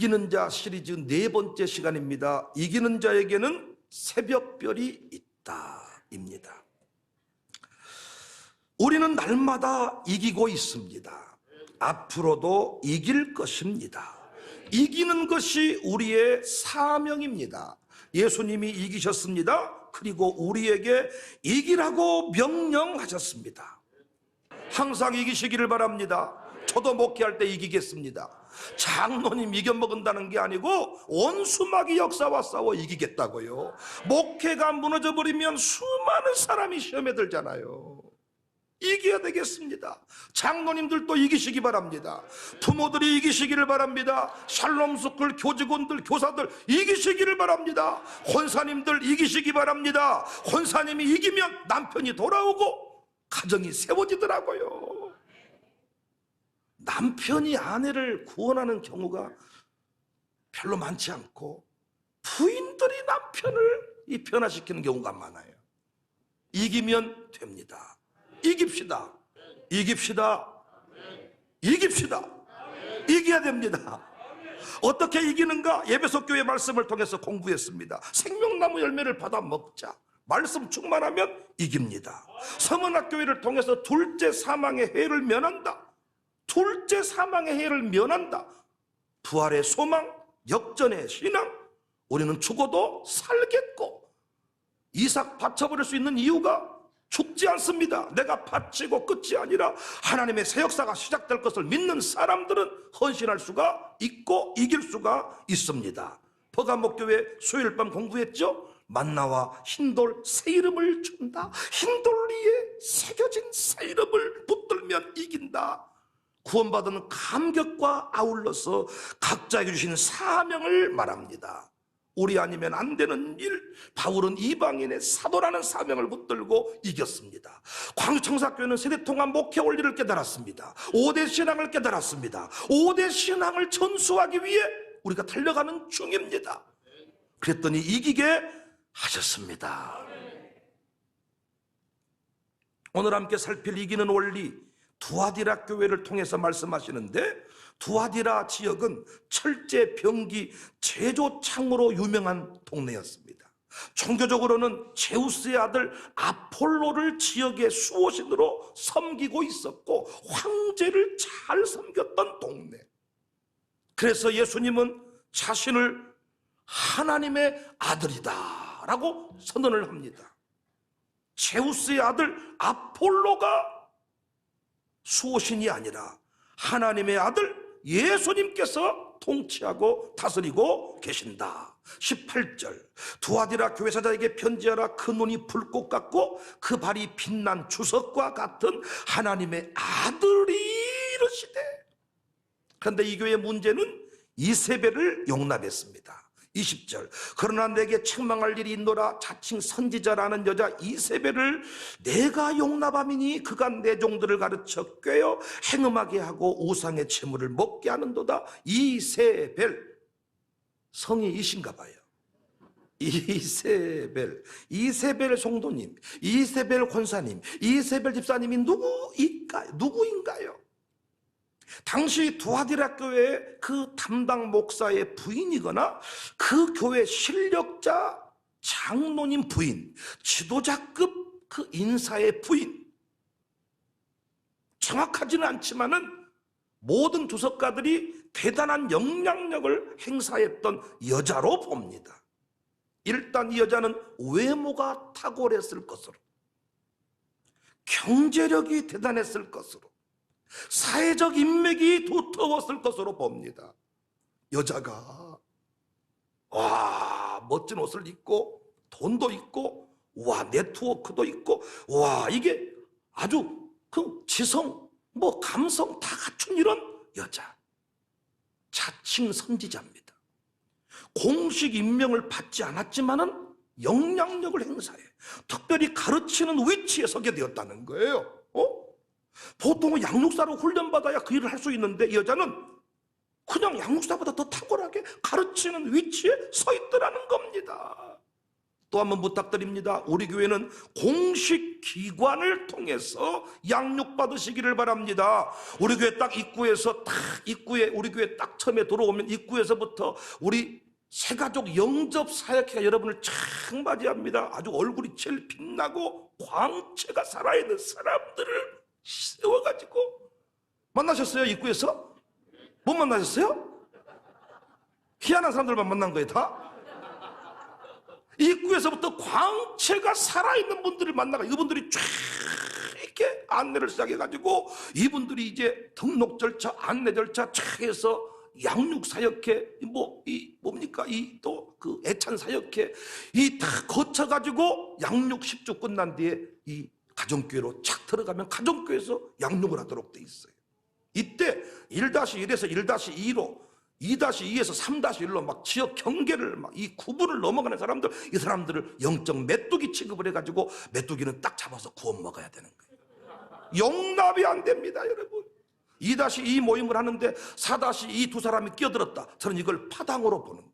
이기는 자 시리즈 4번째 시간입니다. 이기는 자에게는 새벽별이 있다입니다. 우리는 날마다 이기고 있습니다. 앞으로도 이길 것입니다. 이기는 것이 우리의 사명입니다. 예수님이 이기셨습니다. 그리고 우리에게 이기라고 명령하셨습니다. 항상 이기시기를 바랍니다. 저도 목회할 때 이기겠습니다. 장로님 이겨먹은다는 게 아니고 원수마귀 역사와 싸워 이기겠다고요. 목회가 무너져버리면 수많은 사람이 시험에 들잖아요. 이겨야 되겠습니다. 장로님들도 이기시기 바랍니다. 부모들이 이기시기를 바랍니다. 샬롬스쿨 교직원들, 교사들 이기시기를 바랍니다. 권사님들 이기시기 바랍니다. 권사님이 이기면 남편이 돌아오고 가정이 세워지더라고요. 남편이 아내를 구원하는 경우가 별로 많지 않고 부인들이 남편을 변화시키는 경우가 많아요. 이기면 됩니다. 이깁시다. 이깁시다. 이깁시다. 이겨야 됩니다. 어떻게 이기는가? 에베소 교회 말씀을 통해서 공부했습니다. 생명나무 열매를 받아 먹자. 말씀 충만하면 이깁니다. 성은학교회를 통해서 둘째 사망의 해를 면한다. 둘째 사망의 해를 면한다. 부활의 소망, 역전의 신앙. 우리는 죽어도 살겠고 이삭 바쳐버릴 수 있는 이유가 죽지 않습니다. 내가 바치고 끝이 아니라 하나님의 새 역사가 시작될 것을 믿는 사람들은 헌신할 수가 있고 이길 수가 있습니다. 버가목교회 수요일 밤 공부했죠? 만나와 흰돌 새 이름을 준다. 흰돌 위에 새겨진 새 이름을 붙들면 이긴다. 구원받은 감격과 아울러서 각자에게 주신 사명을 말합니다. 우리 아니면 안 되는 일, 바울은 이방인의 사도라는 사명을 붙들고 이겼습니다. 광주청사교회는 세대통합 목회 원리를 깨달았습니다. 5대 신앙을 깨달았습니다. 5대 신앙을 전수하기 위해 우리가 달려가는 중입니다. 그랬더니 이기게 하셨습니다. 오늘 함께 살필 이기는 원리, 두아디라 교회를 통해서 말씀하시는데, 두아디라 지역은 철제, 병기, 제조창으로 유명한 동네였습니다. 종교적으로는 제우스의 아들 아폴로를 지역의 수호신으로 섬기고 있었고 황제를 잘 섬겼던 동네. 그래서 예수님은 자신을 하나님의 아들이다 라고 선언을 합니다. 제우스의 아들 아폴로가 수호신이 아니라 하나님의 아들 예수님께서 통치하고 다스리고 계신다. 18절 두아디라 교회사자에게 편지하라. 그 눈이 불꽃 같고 그 발이 빛난 주석과 같은 하나님의 아들이 이르시되. 그런데 이 교회의 문제는 이세벨을 용납했습니다. 20절 그러나 내게 책망할 일이 있노라. 자칭 선지자라는 여자 이세벨을 내가 용납함이니 그가 내 종들을 가르쳐 꿰어 행음하게 하고 우상의 재물을 먹게 하는도다. 이세벨 성이 이신가 봐요. 이세벨 성도님, 이세벨 권사님, 이세벨 집사님이 누구인가요? 당시 두아디라 교회의 그 담당 목사의 부인이거나 그 교회 실력자 장로님 부인, 지도자급 그 인사의 부인, 정확하지는 않지만은 모든 주석가들이 대단한 영향력을 행사했던 여자로 봅니다. 일단 이 여자는 외모가 탁월했을 것으로, 경제력이 대단했을 것으로, 사회적 인맥이 두터웠을 것으로 봅니다. 여자가 멋진 옷을 입고 돈도 있고 네트워크도 있고 이게 아주 그 지성 감성 다 갖춘 이런 여자. 자칭 선지자입니다. 공식 임명을 받지 않았지만은 영향력을 행사해 특별히 가르치는 위치에 서게 되었다는 거예요. 보통은 양육사로 훈련받아야 그 일을 할 수 있는데 이 여자는 그냥 양육사보다 더 탁월하게 가르치는 위치에 서 있더라는 겁니다. 또 한번 부탁드립니다. 우리 교회는 공식 기관을 통해서 양육받으시기를 바랍니다. 우리 교회 딱 입구에서 우리 교회 딱 처음에 들어오면 입구에서부터 우리 새가족 영접 사역회가 여러분을 쫙 맞이합니다. 아주 얼굴이 제일 빛나고 광채가 살아있는 사람들을 세워가지고 만나셨어요? 입구에서? 못 만나셨어요? 희한한 사람들만 만난 거예요, 다? 입구에서부터 광채가 살아있는 분들을 만나가 이분들이 쫙 이렇게 안내를 시작해가지고 이분들이 이제 등록 절차, 안내 절차 쫙 해서 양육사역회, 뭡니까? 또 그 애찬사역회, 다 거쳐가지고 양육 10주 끝난 뒤에 이 가정교회로 착 들어가면 가정교회에서 양육을 하도록 돼 있어요. 이때 1-1에서 1-2로 2-2에서 3-1로 막 지역 경계를 막 이 구분을 넘어가는 사람들, 이 사람들을 영적 메뚜기 취급을 해가지고 메뚜기는 딱 잡아서 구워 먹어야 되는 거예요. 용납이 안 됩니다, 여러분. 2-2 모임을 하는데 4-2 두 사람이 끼어들었다. 저는 이걸 파당으로 보는 거예요.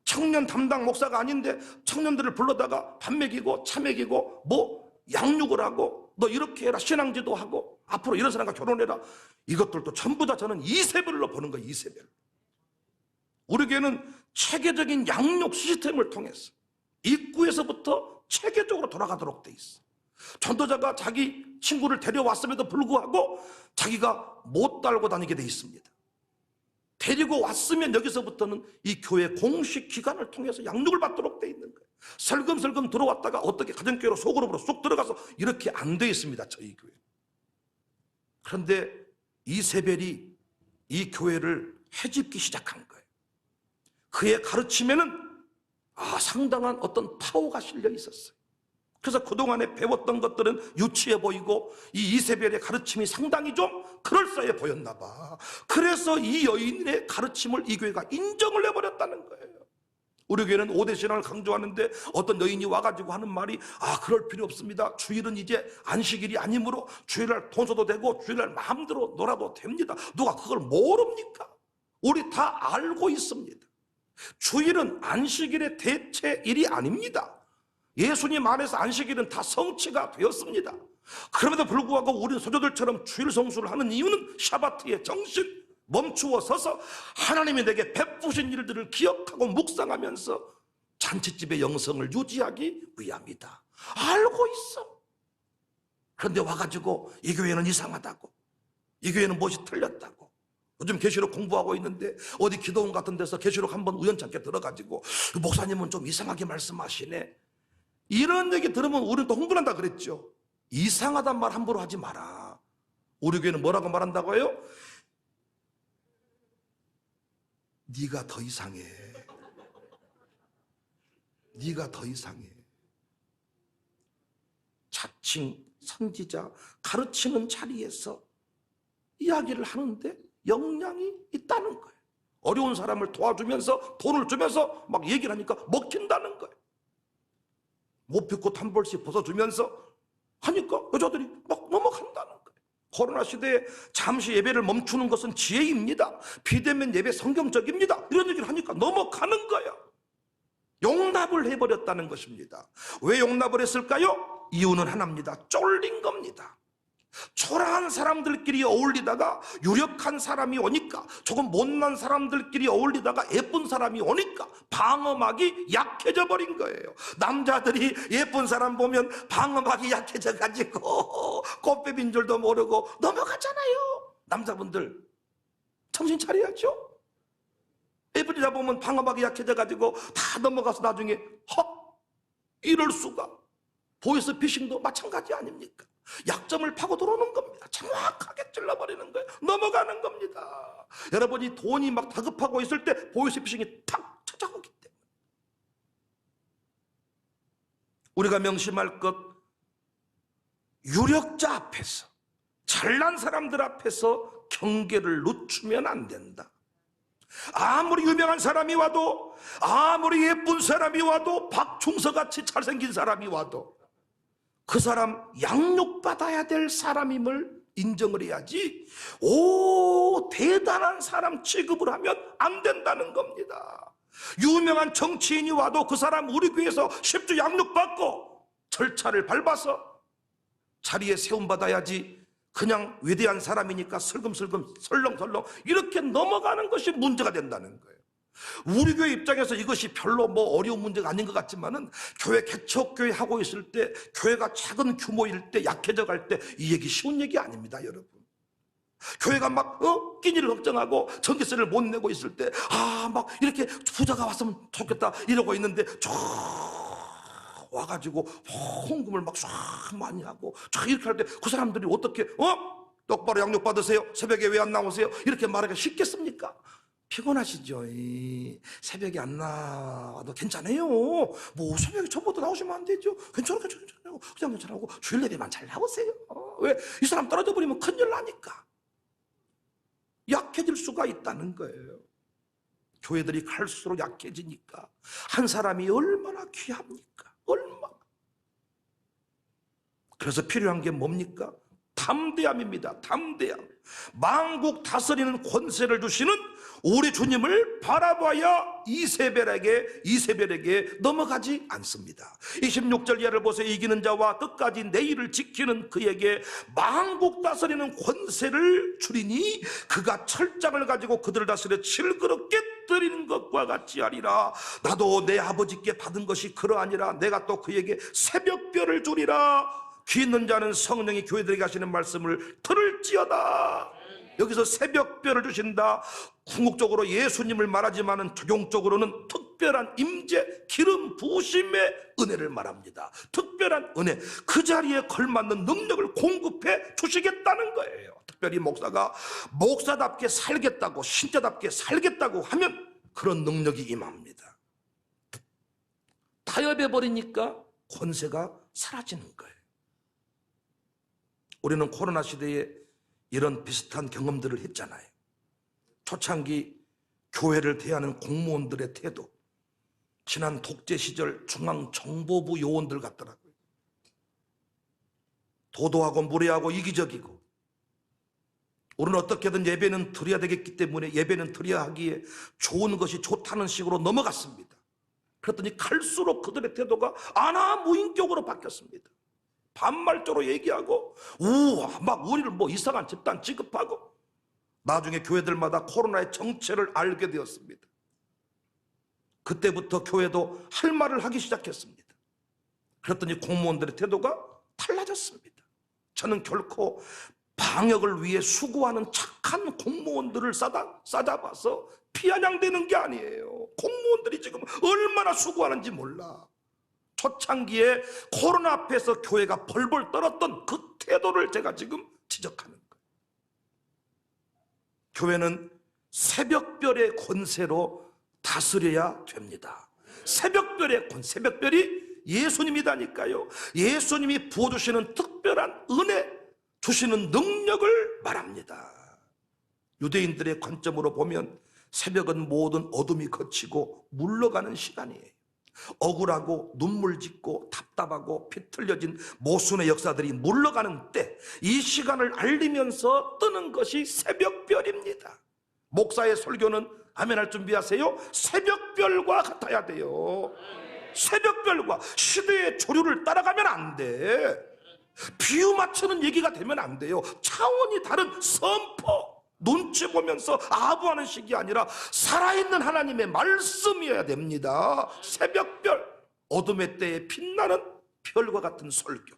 청년 담당 목사가 아닌데 청년들을 불러다가 밥 먹이고 차 먹이고 양육을 하고 너 이렇게 해라, 신앙지도 하고 앞으로 이런 사람과 결혼해라. 이것들도 전부 다 저는 이세별로 보는 거예요. 이세별. 우리 교회는 체계적인 양육 시스템을 통해서 입구에서부터 체계적으로 돌아가도록 돼 있어. 전도자가 자기 친구를 데려왔음에도 불구하고 자기가 못 달고 다니게 돼 있습니다. 데리고 왔으면 여기서부터는 이 교회 공식 기관을 통해서 양육을 받도록 돼 있는 거예요. 설금설금 들어왔다가 어떻게 가정교회로 소그룹으로 쑥 들어가서 이렇게 안 돼 있습니다, 저희 교회. 그런데 이세벨이 이 교회를 해집기 시작한 거예요. 그의 가르침에는 상당한 어떤 파워가 실려 있었어요. 그래서 그동안에 배웠던 것들은 유치해 보이고 이 이세벨의 가르침이 상당히 좀 그럴싸해 보였나 봐. 그래서 이 여인의 가르침을 이 교회가 인정을 해버렸다는 거예요. 우리 교회는 5대 신앙을 강조하는데 어떤 여인이 와가지고 하는 말이 그럴 필요 없습니다. 주일은 이제 안식일이 아니므로 주일날 돈 써도 되고 주일날 마음대로 놀아도 됩니다. 누가 그걸 모릅니까? 우리 다 알고 있습니다. 주일은 안식일의 대체일이 아닙니다. 예수님 안에서 안식일은 다 성취가 되었습니다. 그럼에도 불구하고 우리는 소조들처럼 주일 성수를 하는 이유는 샤바트의 정신, 멈추어 서서 하나님이 내게 베푸신 일들을 기억하고 묵상하면서 잔치집의 영성을 유지하기 위함이다. 알고 있어. 그런데 와가지고 이 교회는 이상하다고, 이 교회는 무엇이 틀렸다고, 요즘 계시록 공부하고 있는데 어디 기도원 같은 데서 계시록 한번 우연찮게 들어가지고 목사님은 좀 이상하게 말씀하시네, 이런 얘기 들으면 우리는 또 흥분한다 그랬죠. 이상하단 말 함부로 하지 마라. 우리 교회는 뭐라고 말한다고요? 네가 더 이상해. 네가 더 이상해. 자칭 선지자 가르치는 자리에서 이야기를 하는데 역량이 있다는 거예요. 어려운 사람을 도와주면서 돈을 주면서 막 얘기를 하니까 먹힌다는 거예요. 모피꽃 한 벌씩 벗어주면서 하니까 여자들이 막 넘어간다는 거예요. 코로나 시대에 잠시 예배를 멈추는 것은 지혜입니다. 비대면 예배 성경적입니다. 이런 얘기를 하니까 넘어가는 거예요. 용납을 해버렸다는 것입니다. 왜 용납을 했을까요? 이유는 하나입니다. 쫄린 겁니다. 초라한 사람들끼리 어울리다가 유력한 사람이 오니까, 조금 못난 사람들끼리 어울리다가 예쁜 사람이 오니까 방어막이 약해져 버린 거예요. 남자들이 예쁜 사람 보면 방어막이 약해져 가지고 꽃뱀인 줄도 모르고 넘어가잖아요. 남자분들 정신 차려야죠. 예쁜 여자 보면 방어막이 약해져 가지고 다 넘어가서 나중에 이럴 수가. 보이스피싱도 마찬가지 아닙니까? 약점을 파고 들어오는 겁니다. 정확하게 찔러버리는 거예요. 넘어가는 겁니다. 여러분이 돈이 막 다급하고 있을 때 보이스피싱이 탁 찾아오기 때문에. 우리가 명심할 것, 유력자 앞에서, 잘난 사람들 앞에서 경계를 늦추면 안 된다. 아무리 유명한 사람이 와도, 아무리 예쁜 사람이 와도, 박충서같이 잘생긴 사람이 와도 그 사람 양육받아야 될 사람임을 인정을 해야지 대단한 사람 취급을 하면 안 된다는 겁니다. 유명한 정치인이 와도 그 사람 우리 교회에서 10주 양육받고 절차를 밟아서 자리에 세움받아야지, 그냥 위대한 사람이니까 슬금슬금 설렁설렁 이렇게 넘어가는 것이 문제가 된다는 거예요. 우리 교회 입장에서 이것이 별로 어려운 문제가 아닌 것 같지만은, 교회 개척교회 하고 있을 때, 교회가 작은 규모일 때, 약해져 갈 때 이 얘기 쉬운 얘기 아닙니다, 여러분. 교회가 막 끼니를 걱정하고 전기세를 못 내고 있을 때, 막 이렇게 부자가 왔으면 좋겠다 이러고 있는데, 와가지고 헌금을 막 쫙 많이 하고 쫙 이렇게 할 때 그 사람들이 어떻게 똑바로 양육 받으세요, 새벽에 왜 안 나오세요, 이렇게 말하기가 쉽겠습니까? 피곤하시죠? 새벽에 안 나와도 괜찮아요. 새벽에 저보다 나오시면 안 되죠. 괜찮아요. 그냥 괜찮고 주일 예배만 잘 나오세요. 왜? 이 사람 떨어져 버리면 큰일 나니까. 약해질 수가 있다는 거예요. 교회들이 갈수록 약해지니까 한 사람이 얼마나 귀합니까? 얼마나. 그래서 필요한 게 뭡니까? 담대함입니다. 담대함. 만국 다스리는 권세를 주시는 우리 주님을 바라봐야 이세벨에게 넘어가지 않습니다. 26절 이하를 보세요. 이기는 자와 끝까지 내 일을 지키는 그에게 만국 다스리는 권세를 주리니 그가 철장을 가지고 그들을 다스려 질그릇 깨뜨리는 것과 같이 하리라. 나도 내 아버지께 받은 것이 그러하니라. 내가 또 그에게 새벽별을 주리라. 귀 있는 자는 성령이 교회들에게 하시는 말씀을 들을지어다. 여기서 새벽별을 주신다. 궁극적으로 예수님을 말하지만은 적용적으로는 특별한 임재, 기름 부으심의 은혜를 말합니다. 특별한 은혜, 그 자리에 걸맞는 능력을 공급해 주시겠다는 거예요. 특별히 목사가 목사답게 살겠다고, 신자답게 살겠다고 하면 그런 능력이 임합니다. 타협해 버리니까 권세가 사라지는 거예요. 우리는 코로나 시대에 이런 비슷한 경험들을 했잖아요. 초창기 교회를 대하는 공무원들의 태도, 지난 독재 시절 중앙정보부 요원들 같더라고요. 도도하고 무례하고 이기적이고, 우리는 어떻게든 예배는 드려야 되겠기 때문에 예배는 드려야 하기에 좋은 것이 좋다는 식으로 넘어갔습니다. 그랬더니 갈수록 그들의 태도가 아나무인격으로 바뀌었습니다. 반말적으로 얘기하고 막 우리를 이상한 집단 취급하고, 나중에 교회들마다 코로나의 정체를 알게 되었습니다. 그때부터 교회도 할 말을 하기 시작했습니다. 그랬더니 공무원들의 태도가 달라졌습니다. 저는 결코 방역을 위해 수고하는 착한 공무원들을 싸잡아서 피아냥대는 게 아니에요. 공무원들이 지금 얼마나 수고하는지 몰라. 초창기에 코로나 앞에서 교회가 벌벌 떨었던 그 태도를 제가 지금 지적하는 거예요. 교회는 새벽별의 권세로 다스려야 됩니다. 새벽별의 새벽별이 예수님이다니까요. 예수님이 부어주시는 특별한 은혜, 주시는 능력을 말합니다. 유대인들의 관점으로 보면 새벽은 모든 어둠이 걷히고 물러가는 시간이에요. 억울하고 눈물 짓고 답답하고 피 틀려진 모순의 역사들이 물러가는 때, 이 시간을 알리면서 뜨는 것이 새벽별입니다. 목사의 설교는 아멘할 준비하세요. 새벽별과 같아야 돼요. 새벽별과 시대의 조류를 따라가면 안 돼. 비유 맞추는 얘기가 되면 안 돼요. 차원이 다른 선포, 눈치 보면서 아부하는 식이 아니라 살아있는 하나님의 말씀이어야 됩니다. 새벽별, 어둠의 때에 빛나는 별과 같은 설교.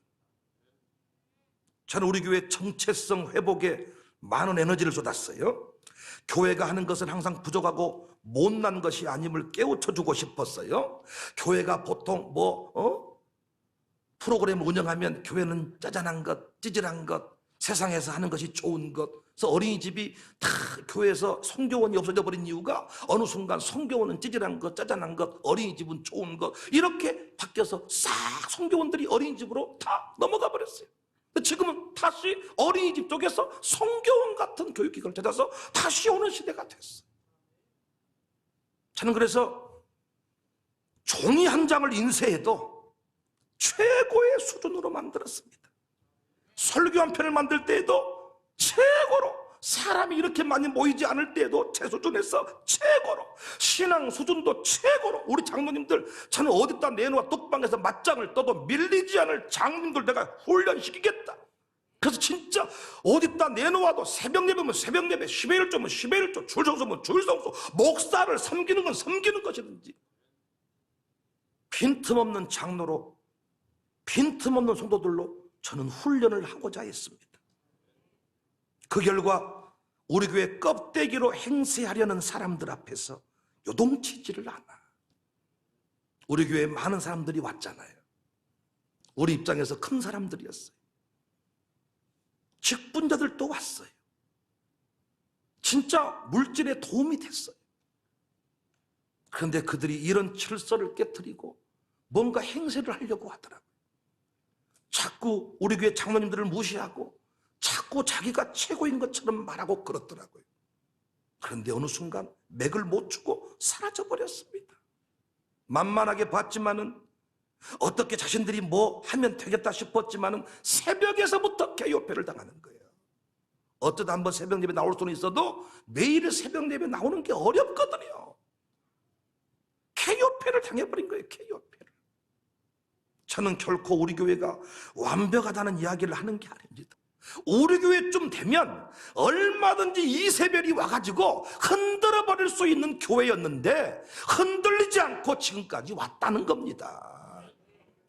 저는 우리 교회 정체성 회복에 많은 에너지를 쏟았어요. 교회가 하는 것은 항상 부족하고 못난 것이 아님을 깨우쳐주고 싶었어요. 교회가 보통 프로그램을 운영하면 교회는 짜잔한 것, 찌질한 것, 세상에서 하는 것이 좋은 것. 그래서 어린이집이 다 교회에서 성교원이 없어져 버린 이유가 어느 순간 성교원은 찌질한 것, 짜잔한 것, 어린이집은 좋은 것, 이렇게 바뀌어서 싹 성교원들이 어린이집으로 다 넘어가 버렸어요. 지금은 다시 어린이집 쪽에서 성교원 같은 교육기관을 찾아서 다시 오는 시대가 됐어요. 저는 그래서 종이 한 장을 인쇄해도 최고의 수준으로 만들었습니다. 설교 한 편을 만들 때에도 최고로 사람이 이렇게 많이 모이지 않을 때에도 제 수준에서 최고로, 신앙 수준도 최고로, 우리 장로님들 저는 어디다 내놓아 뚝방에서 맞짱을 떠도 밀리지 않을 장로님들 내가 훈련시키겠다. 그래서 진짜 어디다 내놓아도 새벽 예배면 새벽 예배, 10회 1조면 10회 1조, 줄성소면 줄성소, 목사를 섬기는 건 섬기는 것이든지, 빈틈없는 장로로, 빈틈없는 성도들로 저는 훈련을 하고자 했습니다. 그 결과 우리 교회 껍데기로 행세하려는 사람들 앞에서 요동치지를 않아. 우리 교회에 많은 사람들이 왔잖아요. 우리 입장에서 큰 사람들이었어요. 직분자들도 왔어요. 진짜 물질에 도움이 됐어요. 그런데 그들이 이런 질서를 깨트리고 뭔가 행세를 하려고 하더라고요. 자꾸 우리 교회 장로님들을 무시하고 자꾸 자기가 최고인 것처럼 말하고 그렇더라고요. 그런데 어느 순간 맥을 못 추고 사라져버렸습니다. 만만하게 봤지만은, 어떻게 자신들이 뭐 하면 되겠다 싶었지만은 새벽에서부터 개요패를 당하는 거예요. 어쩌다 한번 새벽 예배 나올 수는 있어도 매일 새벽 예배 나오는 게 어렵거든요. 개요패를 당해버린 거예요. 개요패를. 저는 결코 우리 교회가 완벽하다는 이야기를 하는 게 아닙니다. 우리 교회쯤 되면 얼마든지 이세별이 와가지고 흔들어 버릴 수 있는 교회였는데 흔들리지 않고 지금까지 왔다는 겁니다.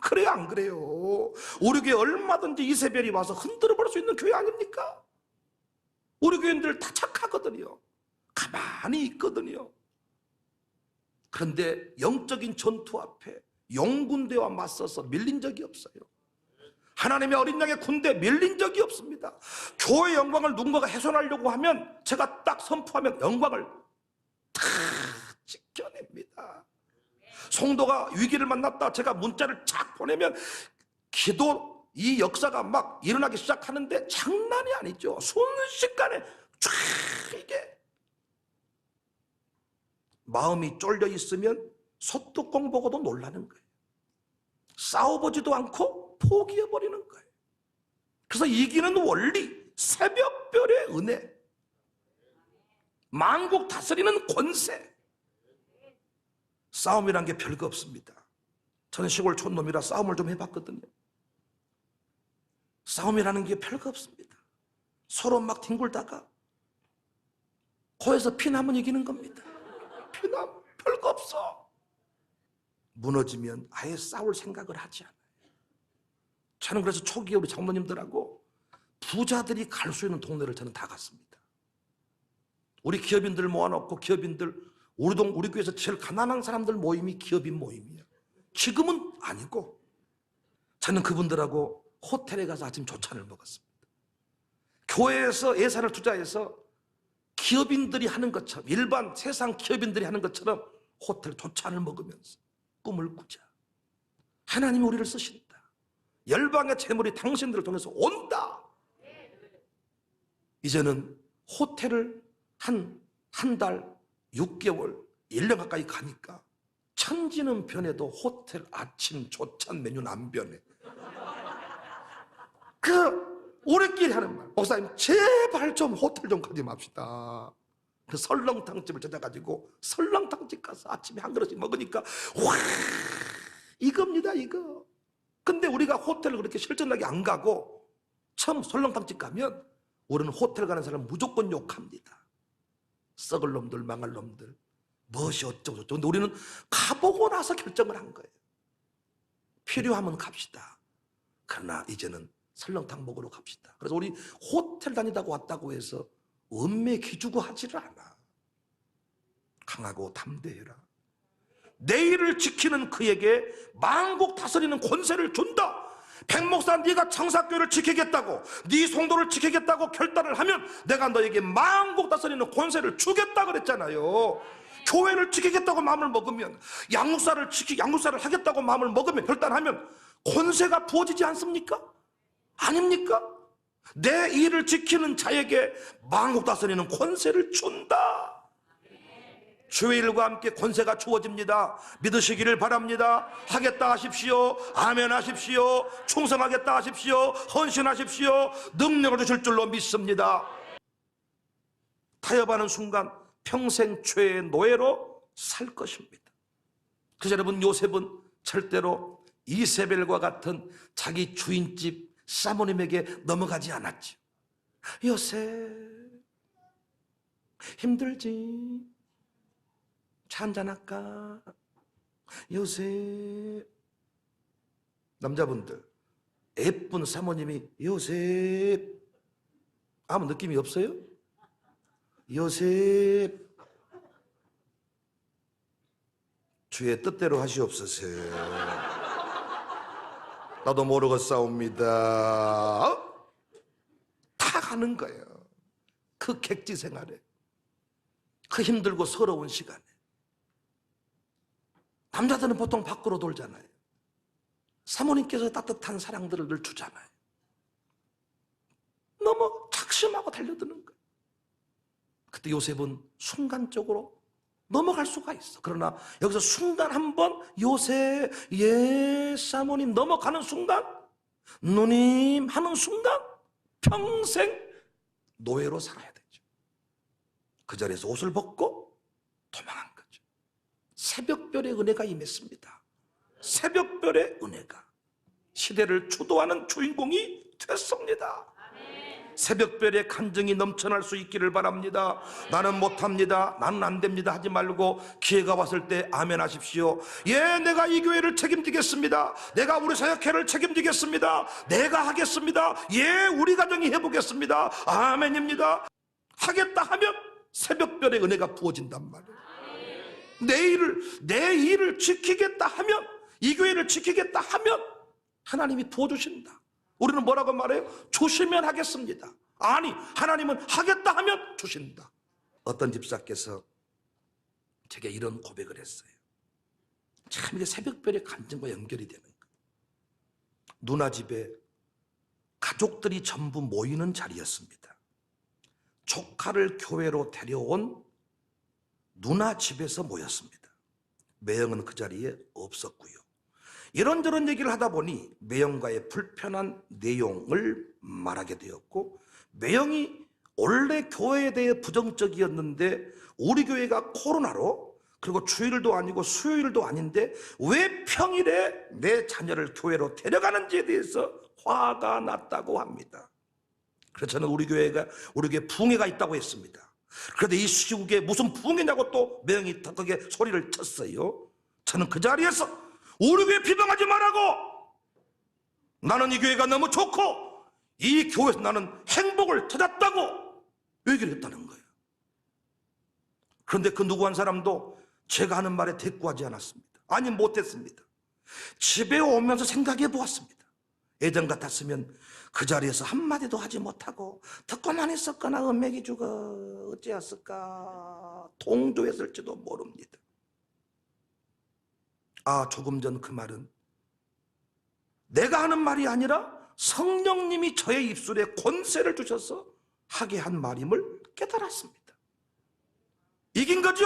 그래요, 안 그래요? 우리 교회 얼마든지 이세별이 와서 흔들어 버릴 수 있는 교회 아닙니까? 우리 교인들 다 착하거든요. 가만히 있거든요. 그런데 영적인 전투 앞에 용군대와 맞서서 밀린 적이 없어요. 하나님의 어린 양의 군대에 밀린 적이 없습니다. 교회 영광을 누군가가 훼손하려고 하면 제가 딱 선포하면 영광을 다 지켜냅니다. 성도가 위기를 만났다 제가 문자를 착 보내면 기도 이 역사가 막 일어나기 시작하는데 장난이 아니죠. 순식간에 쫙 이게 마음이 쫄려 있으면 소뚜껑 보고도 놀라는 거예요. 싸워보지도 않고 포기해버리는 거예요. 그래서 이기는 원리, 새벽별의 은혜, 만국 다스리는 권세. 싸움이란 게 별거 없습니다. 저는 시골 촌놈이라 싸움을 좀 해봤거든요. 싸움이라는 게 별거 없습니다. 서로 막 뒹굴다가 코에서 피 나면 이기는 겁니다. 피 나면 별거 없어. 무너지면 아예 싸울 생각을 하지 않아요. 저는 그래서 초기에 우리 장로님들하고 부자들이 갈 수 있는 동네를 저는 다 갔습니다. 우리 기업인들 모아놓고 기업인들, 우리 교회에서 제일 가난한 사람들 모임이 기업인 모임이에요. 지금은 아니고 저는 그분들하고 호텔에 가서 아침 조찬을 먹었습니다. 교회에서 예산을 투자해서 기업인들이 하는 것처럼, 일반 세상 기업인들이 하는 것처럼 호텔 조찬을 먹으면서 꿈을 꾸자. 하나님이 우리를 쓰신다. 열방의 재물이 당신들을 통해서 온다. 이제는 호텔을 한 달, 6개월, 1년 가까이 가니까 천지는 변해도 호텔 아침 조찬 메뉴는 안 변해. 우리끼리 하는 말, 목사님 제발 좀 호텔 좀 가지 맙시다. 그 설렁탕집을 찾아가지고 설렁탕집 가서 아침에 한 그릇씩 먹으니까 와, 이겁니다, 이거. 근데 우리가 호텔을 그렇게 실전하게 안 가고 처음 설렁탕집 가면 우리는 호텔 가는 사람 무조건 욕합니다. 썩을 놈들, 망할 놈들, 무엇이 어쩌고 저쩌고. 근데 우리는 가보고 나서 결정을 한 거예요. 필요하면 갑시다. 그러나 이제는 설렁탕 먹으러 갑시다. 그래서 우리 호텔 다니다가 왔다고 해서 은매 기주고 하지를 않아. 강하고 담대해라. 내일을 지키는 그에게 만국 다스리는 권세를 준다. 백목사, 네가 청사교회를 지키겠다고, 네 성도를 지키겠다고 결단을 하면 내가 너에게 만국 다스리는 권세를 주겠다 그랬잖아요. 교회를 지키겠다고 마음을 먹으면, 양육사를 하겠다고 마음을 먹으면, 결단하면 권세가 부어지지 않습니까? 아닙니까? 내 일을 지키는 자에게 만국 다스리는 권세를 준다. 주의 일과 함께 권세가 주어집니다. 믿으시기를 바랍니다. 하겠다 하십시오. 아멘 하십시오. 충성하겠다 하십시오. 헌신하십시오. 능력을 주실 줄로 믿습니다. 타협하는 순간 평생 죄의 노예로 살 것입니다. 그래서 여러분, 요셉은 절대로 이세벨과 같은 자기 주인집 사모님에게 넘어가지 않았죠. 요셉, 힘들지? 차 한잔 할까? 요셉. 남자분들, 예쁜 사모님이 요셉 아무 느낌이 없어요? 요셉, 주의 뜻대로 하시옵소서. 나도 모르겠사옵니다. 다 가는 거예요. 그 객지 생활에, 그 힘들고 서러운 시간에. 남자들은 보통 밖으로 돌잖아요. 사모님께서 따뜻한 사랑들을 늘 주잖아요. 너무 작심하고 달려드는 거예요. 그때 요셉은 순간적으로 넘어갈 수가 있어. 그러나 여기서 순간 한번 요셉, 예 사모님 넘어가는 순간, 누님 하는 순간 평생 노예로 살아야 되죠. 그 자리에서 옷을 벗고 도망한 거죠. 새벽별의 은혜가 임했습니다. 새벽별의 은혜가 시대를 주도하는 주인공이 됐습니다. 새벽별의 간증이 넘쳐날 수 있기를 바랍니다. 나는 못합니다, 나는 안 됩니다 하지 말고 기회가 왔을 때 아멘 하십시오. 예, 내가 이 교회를 책임지겠습니다. 내가 우리 사역회를 책임지겠습니다. 내가 하겠습니다. 예, 우리 가정이 해보겠습니다. 아멘입니다. 하겠다 하면 새벽별의 은혜가 부어진단 말이에요. 내 일을 지키겠다 하면, 이 교회를 지키겠다 하면 하나님이 부어주신다. 우리는 뭐라고 말해요? 주시면 하겠습니다. 아니, 하나님은 하겠다 하면 주신다. 어떤 집사께서 제게 이런 고백을 했어요. 참 이게 새벽별의 간증과 연결이 되는 거예요. 누나 집에 가족들이 전부 모이는 자리였습니다. 조카를 교회로 데려온 누나 집에서 모였습니다. 매형은 그 자리에 없었고요. 이런저런 얘기를 하다 보니 매형과의 불편한 내용을 말하게 되었고, 매형이 원래 교회에 대해 부정적이었는데 우리 교회가 코로나로, 그리고 주일도 아니고 수요일도 아닌데 왜 평일에 내 자녀를 교회로 데려가는지에 대해서 화가 났다고 합니다. 그래서 저는 우리 교회 부흥회가 있다고 했습니다. 그런데 이 시국에 무슨 부흥회냐고 또 매형이 더 크게 소리를 쳤어요. 저는 그 자리에서 우리 교회 비방하지 말라고, 나는 이 교회가 너무 좋고 이 교회에서 나는 행복을 찾았다고 얘기를 했다는 거예요. 그런데 그 누구 한 사람도 제가 하는 말에 대꾸하지 않았습니다. 아니, 못했습니다. 집에 오면서 생각해 보았습니다. 예전 같았으면 그 자리에서 한마디도 하지 못하고 듣고만 있었거나 음맥이 죽어 어찌했을까 동조했을지도 모릅니다. 조금 전 그 말은 내가 하는 말이 아니라 성령님이 저의 입술에 권세를 주셔서 하게 한 말임을 깨달았습니다. 이긴 거죠?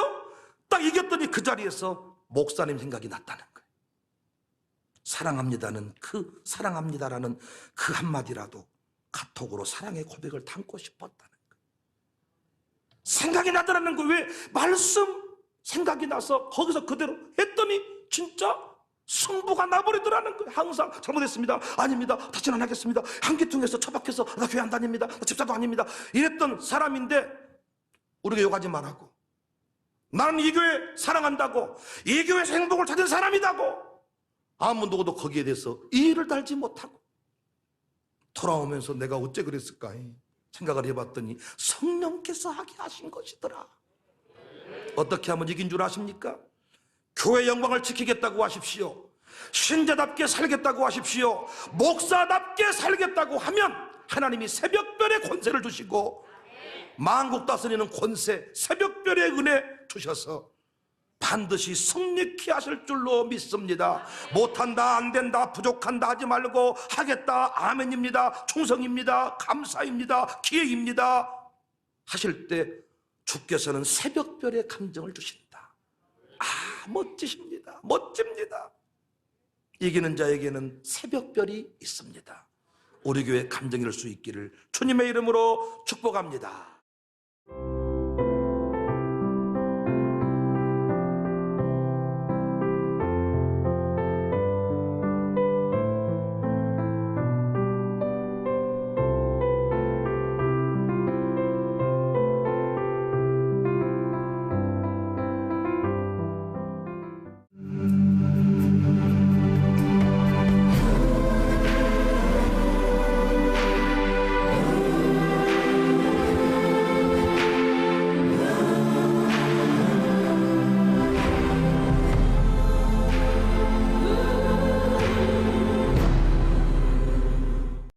딱 이겼더니 그 자리에서 목사님 생각이 났다는 거예요. 사랑합니다라는 그 한마디라도 카톡으로 사랑의 고백을 담고 싶었다는 거예요. 생각이 나더라는 거예요. 왜? 말씀 생각이 나서 거기서 그대로 했더니 진짜 승부가 나버리더라는 거예요. 항상 잘못했습니다, 아닙니다, 다시는 안 하겠습니다, 한기통에서 처박혀서 나 교회 안 다닙니다, 나 집사도 아닙니다 이랬던 사람인데, 우리가 욕하지 말라고, 나는 이 교회 사랑한다고, 이 교회에서 행복을 찾은 사람이라고 아무 누구도 거기에 대해서 이의를 달지 못하고 돌아오면서 내가 어째 그랬을까 생각을 해봤더니 성령께서 하게 하신 것이더라. 어떻게 하면 이긴 줄 아십니까? 교회 영광을 지키겠다고 하십시오. 신자답게 살겠다고 하십시오. 목사답게 살겠다고 하면 하나님이 새벽별의 권세를 주시고 만국 다스리는 권세, 새벽별의 은혜 주셔서 반드시 승리케 하실 줄로 믿습니다. 못한다, 안 된다, 부족한다 하지 말고 하겠다, 아멘입니다, 충성입니다, 감사입니다, 기회입니다 하실 때 주께서는 새벽별의 감정을 주신다. 멋지십니다. 멋집니다. 이기는 자에게는 새벽별이 있습니다. 우리 교회 감정일 수 있기를 주님의 이름으로 축복합니다.